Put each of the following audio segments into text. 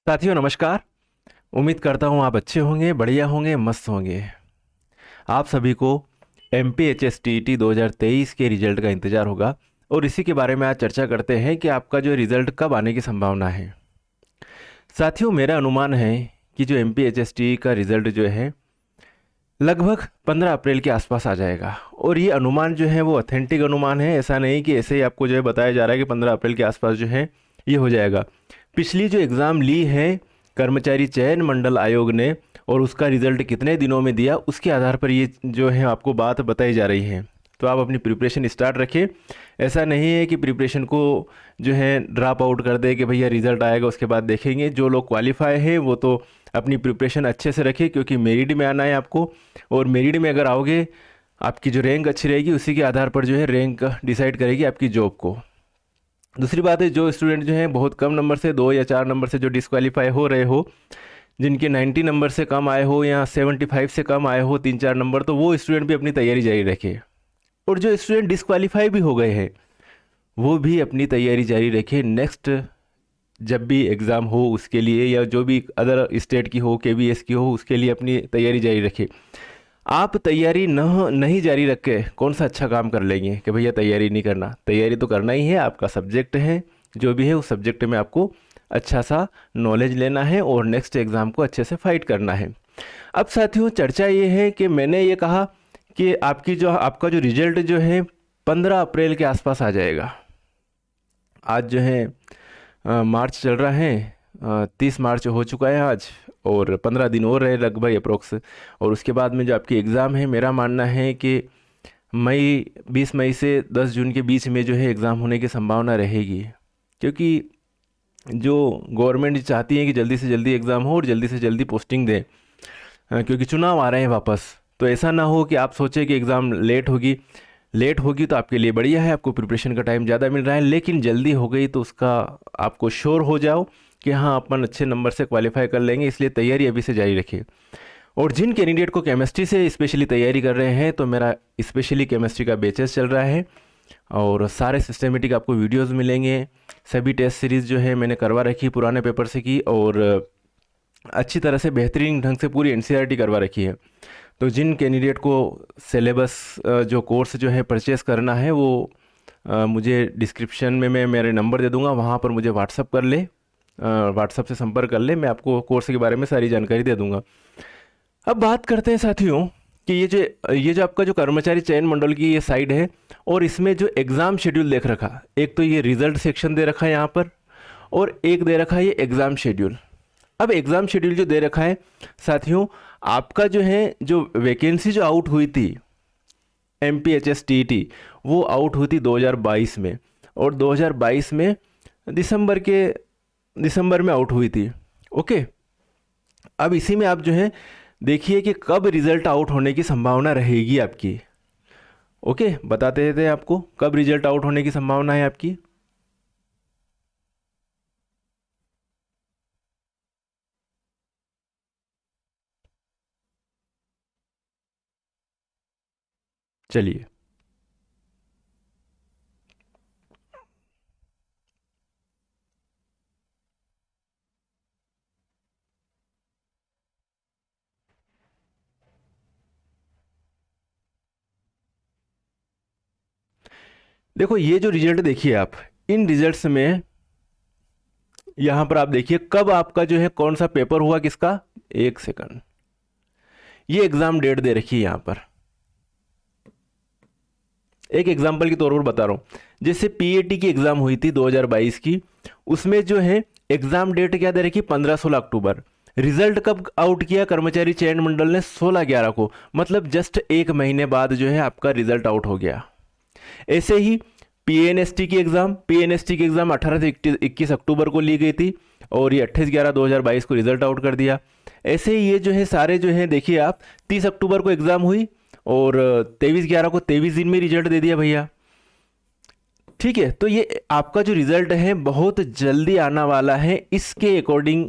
साथियों नमस्कार। उम्मीद करता हूँ आप अच्छे होंगे, बढ़िया होंगे, मस्त होंगे। आप सभी को M P H S T E T 2023 के रिजल्ट का इंतज़ार होगा और इसी के बारे में आज चर्चा करते हैं कि आपका जो रिज़ल्ट कब आने की संभावना है। साथियों मेरा अनुमान है कि जो M P H S T का रिज़ल्ट जो है लगभग 15 अप्रैल के आसपास आ जाएगा। और ये अनुमान जो है वो ऑथेंटिक अनुमान है, ऐसा नहीं कि ऐसे ही आपको जो है बताया जा रहा है कि 15 अप्रैल के आसपास जो है ये हो जाएगा। पिछली जो एग्ज़ाम ली है कर्मचारी चयन मंडल आयोग ने और उसका रिज़ल्ट कितने दिनों में दिया, उसके आधार पर ये जो है आपको बात बताई जा रही है। तो आप अपनी प्रिपरेशन स्टार्ट रखें। ऐसा नहीं है कि प्रिपरेशन को जो है ड्रॉप आउट कर दे कि भैया रिज़ल्ट आएगा उसके बाद देखेंगे। जो लोग क्वालिफाई हैं वो तो अपनी प्रिपरेशन अच्छे से रखें, क्योंकि मेरिट में आना है आपको। और मेरिट में अगर आओगे, आपकी जो रैंक अच्छी रहेगी उसी के आधार पर जो है रैंक डिसाइड करेगी आपकी जॉब को। दूसरी बात है, जो स्टूडेंट जो हैं बहुत कम नंबर से 2 या 4 नंबर से जो डिस्क्वालीफाई हो रहे हो, जिनके 90 नंबर से कम आए हो या 75 से कम आए हो 3-4 नंबर, तो वो स्टूडेंट भी अपनी तैयारी जारी रखे। और जो स्टूडेंट डिस्क्वालीफाई भी हो गए हैं वो भी अपनी तैयारी जारी रखे। नेक्स्ट जब भी एग्ज़ाम हो उसके लिए, या जो भी अदर स्टेट की हो, के की हो, उसके लिए अपनी तैयारी जारी रखे। आप तैयारी नहीं जारी रख के कौन सा अच्छा काम कर लेंगे कि भैया तैयारी नहीं करना। तैयारी तो करना ही है, आपका सब्जेक्ट है जो भी है उस सब्जेक्ट में आपको अच्छा सा नॉलेज लेना है और नेक्स्ट एग्ज़ाम को अच्छे से फाइट करना है। अब साथियों चर्चा ये है कि मैंने ये कहा कि आपका जो रिजल्ट जो है 15 अप्रैल के आसपास आ जाएगा। आज जो है मार्च चल रहा है, 30 मार्च हो चुका है आज, और 15 दिन और रहे लगभग अप्रोक्स। और उसके बाद में जो आपकी एग्ज़ाम है, मेरा मानना है कि 20 मई से 10 जून के बीच में जो है एग्ज़ाम होने की संभावना रहेगी। क्योंकि जो गवर्नमेंट चाहती है कि जल्दी से जल्दी एग्ज़ाम हो और जल्दी से जल्दी पोस्टिंग दें, क्योंकि चुनाव आ रहे हैं वापस। तो ऐसा ना हो कि आप सोचें कि एग्ज़ाम लेट होगी तो आपके लिए बढ़िया है, आपको प्रिपरेशन का टाइम ज़्यादा मिल रहा है। लेकिन जल्दी हो गई तो उसका आपको श्योर हो जाओ कि हाँ अपन अच्छे नंबर से क्वालिफाई कर लेंगे, इसलिए तैयारी अभी से जारी रखिए। और जिन कैंडिडेट को केमिस्ट्री से स्पेशली तैयारी कर रहे हैं, तो मेरा स्पेशली केमिस्ट्री का बैचेस चल रहा है और सारे सिस्टमेटिक आपको वीडियोस मिलेंगे। सभी टेस्ट सीरीज़ जो है मैंने करवा रखी, पुराने पेपर से की, और अच्छी तरह से बेहतरीन ढंग से पूरी एनसीईआरटी करवा रखी है। तो जिन कैंडिडेट को सिलेबस जो कोर्स जो है परचेज़ करना है वो मुझे डिस्क्रिप्शन में मैं मेरे नंबर दे दूंगा, वहाँ पर मुझे व्हाट्सअप कर ले, व्हाट्सअप से संपर्क कर ले, मैं आपको कोर्स के बारे में सारी जानकारी दे दूंगा। अब बात करते हैं साथियों कि ये जो आपका जो कर्मचारी चयन मंडल की ये साइड है, और इसमें जो एग्ज़ाम शेड्यूल देख रखा, एक तो ये रिजल्ट सेक्शन दे रखा है यहाँ पर, और एक दे रखा है ये एग्ज़ाम शेड्यूल। अब एग्ज़ाम शेड्यूल जो दे रखा है साथियों, आपका जो है जो वैकेंसी जो आउट हुई थी M P H S T E T, वो आउट हुई थी 2022 में, और 2022 में दिसंबर में आउट हुई थी। ओके, अब इसी में आप जो है देखिए कि कब रिज़ल्ट आउट होने की संभावना रहेगी आपकी। ओके, बताते थे आपको कब रिज़ल्ट आउट होने की संभावना है आपकी। चलिए, देखो ये जो रिजल्ट देखिए आप, इन रिजल्ट्स में यहाँ पर आप देखिए कब आपका जो है कौन सा पेपर हुआ किसका। एक सेकंड, ये एग्ज़ाम डेट दे रखी है यहाँ पर। एक एग्जाम्पल के तौर पर बता रहा हूँ, जैसे पीएटी की एग्ज़ाम हुई थी 2022 की, उसमें जो है एग्ज़ाम डेट क्या दे रखी, 15-16 अक्टूबर। रिजल्ट कब आउट किया कर्मचारी चयन मंडल ने, 16/11 को, मतलब जस्ट एक महीने बाद जो है आपका रिजल्ट आउट हो गया। ऐसे ही पीएनएसटी की एग्ज़ाम 18 से 21 अक्टूबर को ली गई थी, और ये 28/11/2022 को रिजल्ट आउट कर दिया। ऐसे ही ये जो है सारे जो है देखिए आप, 30 अक्टूबर को एग्ज़ाम हुई और 23/11 को 23 दिन में रिजल्ट दे दिया भैया। ठीक है, तो ये आपका जो रिजल्ट है बहुत जल्दी आना वाला है। इसके अकॉर्डिंग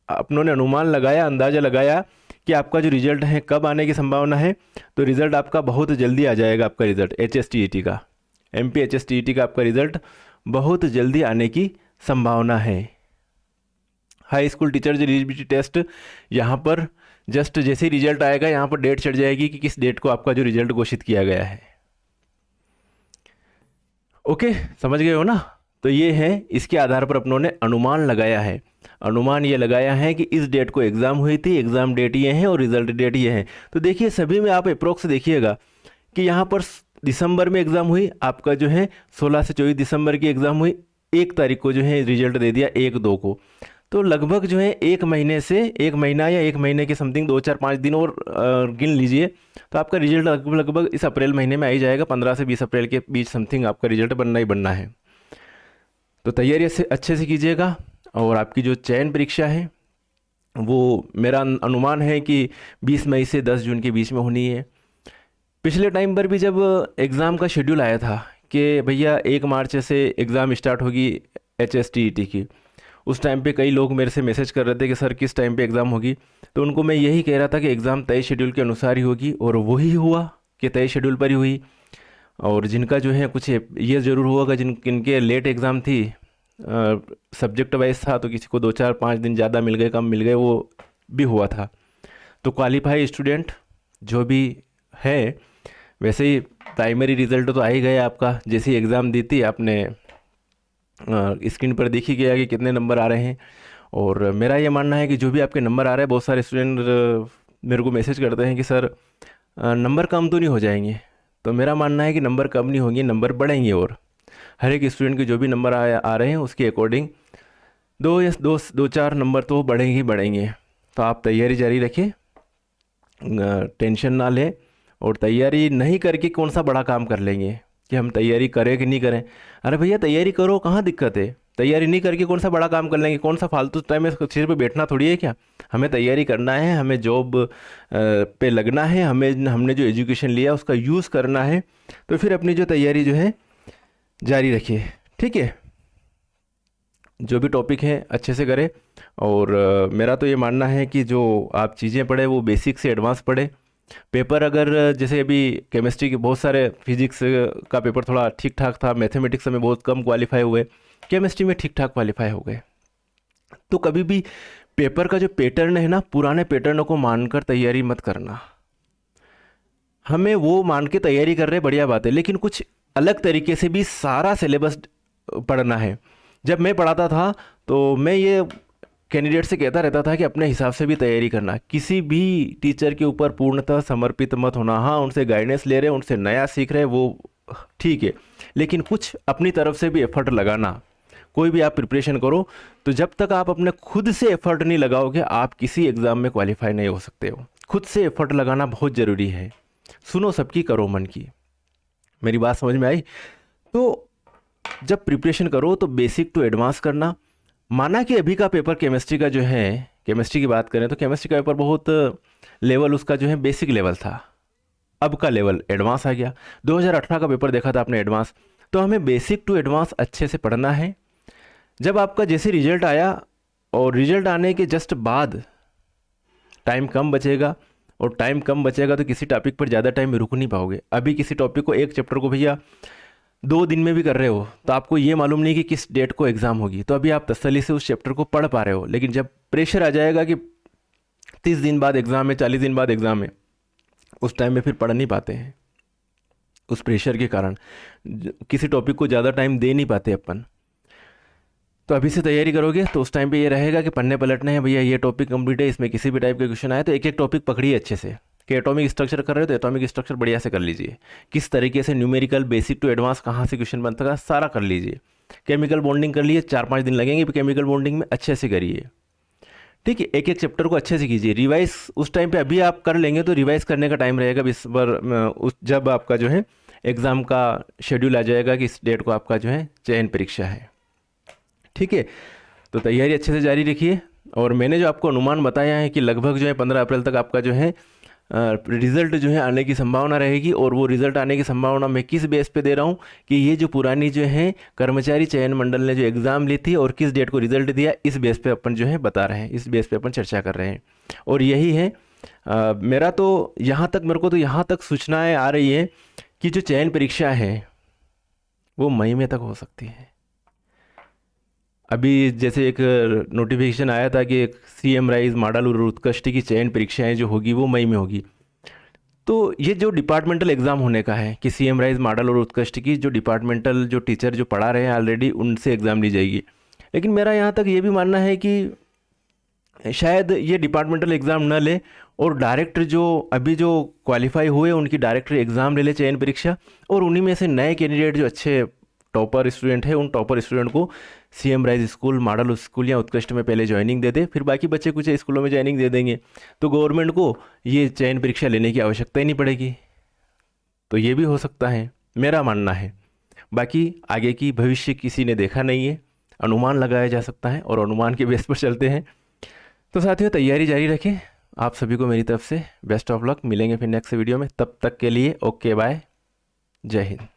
अपनों ने अनुमान लगाया, अंदाज़ा लगाया कि आपका जो रिजल्ट है कब आने की संभावना है। तो रिजल्ट आपका बहुत जल्दी आ जाएगा, आपका result H S T E T का, M P H S T E T का आपका रिजल्ट बहुत जल्दी आने की संभावना है। High school teacher eligibility test, यहाँ पर जस्ट जैसे ही रिजल्ट आएगा यहाँ पर डेट चढ़ जाएगी कि किस डेट को आपका जो रिजल्ट घोषित किया गया है। ओके, समझ गए हो ना। तो ये है, इसके आधार पर अपनों ने अनुमान लगाया है। अनुमान ये लगाया है कि इस डेट को एग्ज़ाम हुई थी, एग्ज़ाम डेट ये है और रिजल्ट डेट ये है। तो देखिए सभी में आप अप्रोक्स देखिएगा कि यहाँ पर दिसंबर में एग्ज़ाम हुई, आपका जो है 16 से 24 दिसंबर की एग्ज़ाम हुई, 1 तारीख को जो है रिजल्ट दे दिया 1-2 को। तो लगभग जो है 1 महीने से 1 महीना या 1 महीने के समथिंग 2-4-5 दिन और गिन लीजिए, तो आपका रिजल्ट लगभग इस अप्रैल महीने में आ ही जाएगा। 15 से 20 अप्रैल के बीच समथिंग आपका रिजल्ट बनना ही बनना है। तो तैयारी अच्छे से कीजिएगा। और आपकी जो चयन परीक्षा है वो मेरा अनुमान है कि 20 मई से 10 जून के बीच में होनी है। पिछले टाइम पर भी जब एग्ज़ाम का शेड्यूल आया था कि भैया 1 मार्च से एग्ज़ाम स्टार्ट होगी HSTET की, उस टाइम पे कई लोग मेरे से मैसेज कर रहे थे कि सर किस टाइम पे एग्ज़ाम होगी। तो उनको मैं यही कह रहा था कि एग्ज़ाम तय शेड्यूल के अनुसार ही होगी, और वही हुआ कि तय शेड्यूल पर ही हुई। और जिनका जो है कुछ ये ज़रूर हुआ कि जिनके लेट एग्ज़ाम थी, सब्जेक्ट वाइज था, तो किसी को 2-4-5 दिन ज़्यादा मिल गए, कम मिल गए, वो भी हुआ था। तो क्वालिफाई स्टूडेंट जो भी है, वैसे ही प्राइमरी रिज़ल्ट तो आ ही गया आपका। जैसे ही एग्ज़ाम दी थी आपने स्क्रीन पर देख ही गया कि कितने नंबर आ रहे हैं। और मेरा ये मानना है कि जो भी आपके नंबर आ रहे हैं, बहुत सारे स्टूडेंट मेरे को मैसेज करते हैं कि सर नंबर कम तो नहीं हो जाएंगे। तो मेरा मानना है कि नंबर कम नहीं होंगे, नंबर बढ़ेंगे। और हर एक स्टूडेंट के जो भी नंबर आ रहे हैं उसके अकॉर्डिंग 2-4 नंबर तो बढ़ेंगे ही बढ़ेंगे। तो आप तैयारी जारी रखें, टेंशन ना लें। और तैयारी नहीं करके कौन सा बड़ा काम कर लेंगे कि हम तैयारी करें कि नहीं करें। अरे भैया तैयारी करो, कहाँ दिक्कत है। तैयारी नहीं करके कौन सा बड़ा काम कर लेंगे, कौन सा फालतू टाइम में सिर पे बैठना थोड़ी है क्या। हमें तैयारी करना है, हमें जॉब पे लगना है, हमने जो एजुकेशन लिया उसका यूज़ करना है। तो फिर अपनी जो तैयारी जो है जारी रखिए, ठीक है। जो भी टॉपिक है अच्छे से करें। और मेरा तो ये मानना है कि जो आप चीज़ें पढ़े वो बेसिक से एडवांस पढ़े। पेपर अगर जैसे अभी केमिस्ट्री के बहुत सारे, फिजिक्स का पेपर थोड़ा ठीक ठाक था, मैथमेटिक्स में बहुत कम क्वालिफाई हुए, केमिस्ट्री में ठीक ठाक क्वालिफाई हो गए। तो कभी भी पेपर का जो पैटर्न है ना, पुराने पैटर्नों को मानकर तैयारी मत करना। हमें वो मान के तैयारी कर रहे बढ़िया बात है, लेकिन कुछ अलग तरीके से भी सारा सिलेबस पढ़ना है। जब मैं पढ़ाता था तो मैं ये कैंडिडेट से कहता रहता था कि अपने हिसाब से भी तैयारी करना, किसी भी टीचर के ऊपर पूर्णतः समर्पित मत होना। हाँ, उनसे गाइडेंस ले रहे हैं, उनसे नया सीख रहे हैं, वो ठीक है, लेकिन कुछ अपनी तरफ से भी एफर्ट लगाना। कोई भी आप प्रिपरेशन करो, तो जब तक आप अपने खुद से एफर्ट नहीं लगाओगे, आप किसी एग्ज़ाम में क्वालिफाई नहीं हो सकते हो। खुद से एफर्ट लगाना बहुत ज़रूरी है। सुनो सबकी, करो मन की। मेरी बात समझ में आई। तो जब प्रिपरेशन करो तो बेसिक टू एडवांस करना। माना कि अभी का पेपर केमिस्ट्री का जो है, केमिस्ट्री की बात करें तो केमिस्ट्री का पेपर बहुत लेवल उसका जो है बेसिक लेवल था, अब का लेवल एडवांस आ गया। 2018 का पेपर देखा था आपने, एडवांस। तो हमें बेसिक टू एडवांस अच्छे से पढ़ना है। जब आपका जैसे रिजल्ट आया, और रिजल्ट आने के जस्ट बाद टाइम कम बचेगा, और टाइम कम बचेगा तो किसी टॉपिक पर ज़्यादा टाइम रुक नहीं पाओगे। अभी किसी टॉपिक को, एक चैप्टर को भैया 2 दिन में भी कर रहे हो, तो आपको ये मालूम नहीं कि किस डेट को एग्ज़ाम होगी, तो अभी आप तसल्ली से उस चैप्टर को पढ़ पा रहे हो। लेकिन जब प्रेशर आ जाएगा कि 30 दिन बाद एग्ज़ाम है, 40 दिन बाद एग्ज़ाम है, उस टाइम में फिर पढ़ नहीं पाते हैं। उस प्रेशर के कारण किसी टॉपिक को ज़्यादा टाइम दे नहीं पाते अपन। तो अभी से तैयारी करोगे तो उस टाइम पे ये रहेगा कि पढ़ने पलटने हैं, भैया ये टॉपिक कंप्लीट है, इसमें किसी भी टाइप के क्वेश्चन आए तो एक एक टॉपिक पकड़िए अच्छे से। कि एटॉमिक स्ट्रक्चर कर रहे हो तो एटॉमिक स्ट्रक्चर बढ़िया से कर लीजिए। किस तरीके से न्यूमेरिकल बेसिक टू एडवांस कहाँ से क्वेश्चन बनता है सारा कर लीजिए। केमिकल बॉन्डिंग कर लिए, 4-5 दिन लगेंगे, केमिकल बॉन्डिंग में अच्छे से करिए, ठीक है। एक एक चैप्टर को अच्छे से कीजिए। रिवाइज उस टाइम पे अभी आप कर लेंगे तो रिवाइज करने का टाइम रहेगा इस बार, उस जब आपका जो है एग्ज़ाम का शेड्यूल आ जाएगा कि इस डेट को आपका जो है चयन परीक्षा है, ठीक है। तो तैयारी अच्छे से जारी रखिए। और मैंने जो आपको अनुमान बताया है कि लगभग जो है 15 अप्रैल तक आपका जो है रिज़ल्ट जो है आने की संभावना रहेगी। और वो रिज़ल्ट आने की संभावना मैं किस बेस पे दे रहा हूँ कि ये जो पुरानी जो है कर्मचारी चयन मंडल ने जो एग्ज़ाम ली थी और किस डेट को रिज़ल्ट दिया, इस बेस पे अपन जो है बता रहे हैं, इस बेस पे अपन चर्चा कर रहे हैं। और यही है मेरा तो यहाँ तक, मेरे को तो यहाँ तक सूचनाएँ आ रही है कि जो चयन परीक्षा है वो मई में तक हो सकती है। अभी जैसे एक नोटिफिकेशन आया था कि एक सीएम राइज मॉडल और उत्कृष्ट की चयन परीक्षाएं जो होगी वो मई में होगी। तो ये जो डिपार्टमेंटल एग्ज़ाम होने का है कि सीएम राइज मॉडल और उत्कृष्ट की जो डिपार्टमेंटल जो टीचर जो पढ़ा रहे हैं ऑलरेडी उनसे एग्ज़ाम ली जाएगी। लेकिन मेरा यहाँ तक ये भी मानना है कि शायद ये डिपार्टमेंटल एग्ज़ाम न ले और डायरेक्ट जो अभी जो क्वालिफाई हुए उनकी डायरेक्ट एग्ज़ाम ले ले चयन परीक्षा, और उन्हीं में से नए कैंडिडेट जो अच्छे टॉपर स्टूडेंट है उन टॉपर स्टूडेंट को CM rise school model school या उत्कृष्ट में पहले ज्वाइनिंग दे दे, फिर बाकी बच्चे कुछ स्कूलों में ज्वाइनिंग दे देंगे, तो गवर्नमेंट को ये चयन परीक्षा लेने की आवश्यकता ही नहीं पड़ेगी। तो ये भी हो सकता है, मेरा मानना है। बाकी आगे की भविष्य किसी ने देखा नहीं है, अनुमान लगाया जा सकता है और अनुमान के बेस पर चलते हैं। तो साथियों तैयारी जारी रखें। आप सभी को मेरी तरफ से बेस्ट ऑफ लक। मिलेंगे फिर नेक्स्ट वीडियो में, तब तक के लिए ओके बाय, जय हिंद।